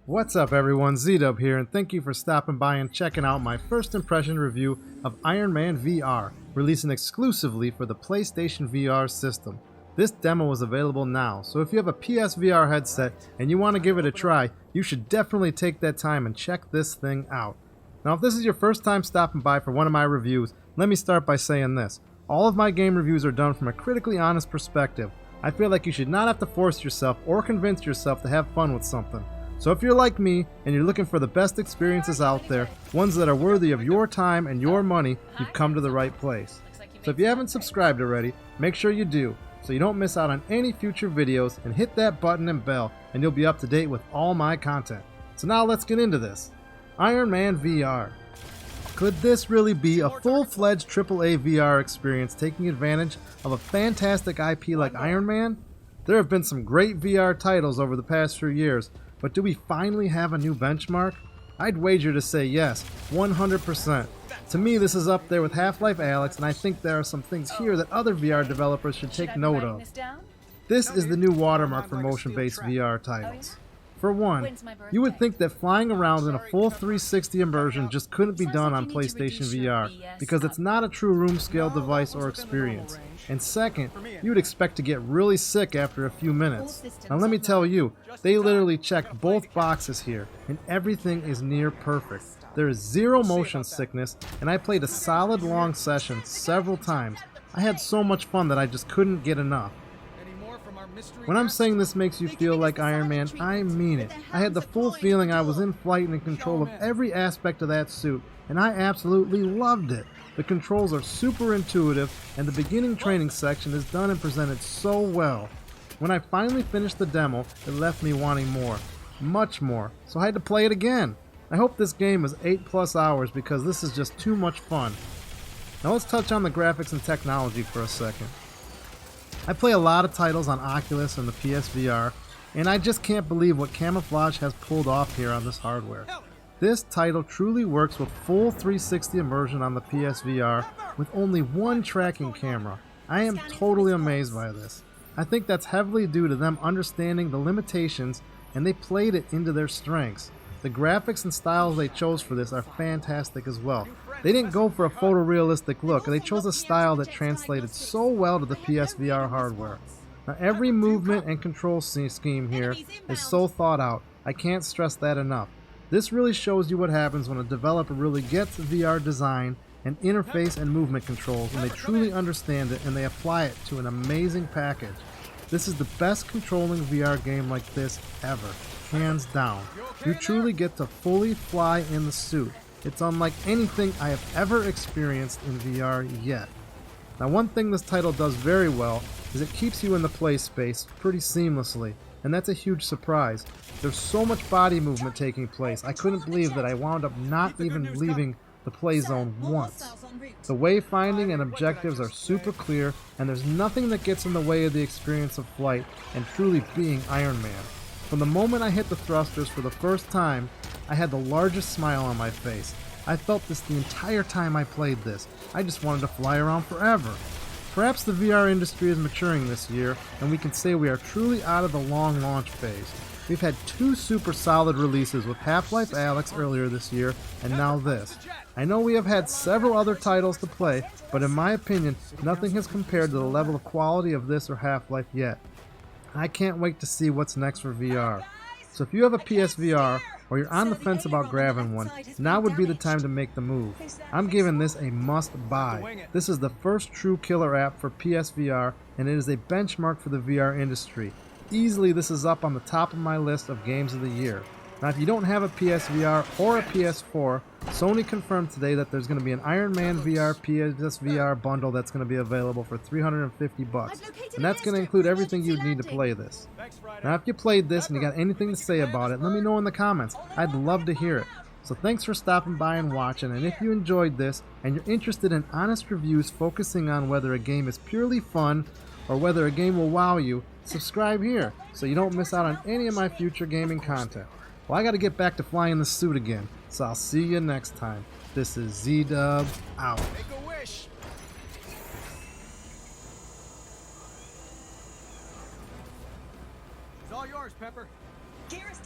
What's up everyone, Z-Dub here, and thank you for stopping by and checking out my first impression review of Iron Man VR, releasing exclusively for the PlayStation VR system. This demo is available now, so if you have a PSVR headset and you want to give it a try, you should definitely take that time and check this thing out. Now if this is your first time stopping by for one of my reviews, let me start by saying this. All of my game reviews are done from a critically honest perspective. I feel like you should not have to force yourself or convince yourself to have fun with something. So if you're like me and you're looking for the best experiences out there, ones that are worthy of your time and your money, you've come to the right place. So if you haven't subscribed already, make sure you do, so you don't miss out on any future videos, and hit that button and bell and you'll be up to date with all my content. So now let's get into this. Iron Man VR. Could this really be a full-fledged AAA VR experience taking advantage of a fantastic IP like Iron Man? There have been some great VR titles over the past few years, but do we finally have a new benchmark? I'd wager to say yes, 100%. To me, this is up there with Half-Life Alyx, and I think there are some things here that other VR developers should take note of. This is the new watermark for motion-based VR titles. For one, you would think that flying around in a full 360 immersion just couldn't be done on PlayStation VR, because it's not a true room-scale device or experience. And second, you would expect to get really sick after a few minutes. Now let me tell you, they literally checked both boxes here, and everything is near perfect. There is zero motion sickness, and I played a solid long session several times. I had so much fun that I just couldn't get enough. When I'm saying this makes you feel like Iron Man, I mean it. I had the full feeling I was in flight and in control of every aspect of that suit, and I absolutely loved it. The controls are super intuitive, and the beginning training section is done and presented so well. When I finally finished the demo, it left me wanting more. Much more. So I had to play it again. I hope this game is 8+ hours because this is just too much fun. Now let's touch on the graphics and technology for a second. I play a lot of titles on Oculus and the PSVR, and I just can't believe what Camouflage has pulled off here on this hardware. This title truly works with full 360 immersion on the PSVR with only one tracking camera. I am totally amazed by this. I think that's heavily due to them understanding the limitations, and they played it into their strengths. The graphics and styles they chose for this are fantastic as well. They didn't go for a photorealistic look, they chose a style that translated so well to the PSVR hardware. Now every movement and control scheme here is so thought out. I can't stress that enough. This really shows you what happens when a developer really gets VR design and interface and movement controls, and they truly understand it and they apply it to an amazing package. This is the best controlling VR game like this ever, hands down. You truly get to fully fly in the suit. It's unlike anything I have ever experienced in VR yet. Now one thing this title does very well is it keeps you in the play space pretty seamlessly, and that's a huge surprise. There's so much body movement taking place, I couldn't believe that I wound up not even leaving the play zone once. The wayfinding and objectives are super clear, and there's nothing that gets in the way of the experience of flight and truly being Iron Man. From the moment I hit the thrusters for the first time, I had the largest smile on my face. I felt this the entire time I played this. I just wanted to fly around forever. Perhaps the VR industry is maturing this year, and we can say we are truly out of the long launch phase. We've had 2 super solid releases with Half-Life Alyx earlier this year, and now this. I know we have had several other titles to play, but in my opinion, nothing has compared to the level of quality of this or Half-Life yet. I can't wait to see what's next for VR. So if you have a PSVR, or you're on the fence about grabbing one, now would be the time to make the move. I'm giving this a must buy. This is the first true killer app for PSVR, and it is a benchmark for the VR industry. Easily this is up on the top of my list of games of the year. Now if you don't have a PSVR or a PS4, Sony confirmed today that there's going to be an Iron Man VR PSVR bundle that's going to be available for $350, and that's going to include everything you'd need to play this. Now if you played this and you got anything to say about it, let me know in the comments. I'd love to hear it. So thanks for stopping by and watching, and if you enjoyed this and you're interested in honest reviews focusing on whether a game is purely fun or whether a game will wow you, subscribe here so you don't miss out on any of my future gaming content. Well, I gotta get back to flying the suit again, so I'll see you next time. This is Z-Dub, out. Make a wish. It's all yours, Pepper. Garrison.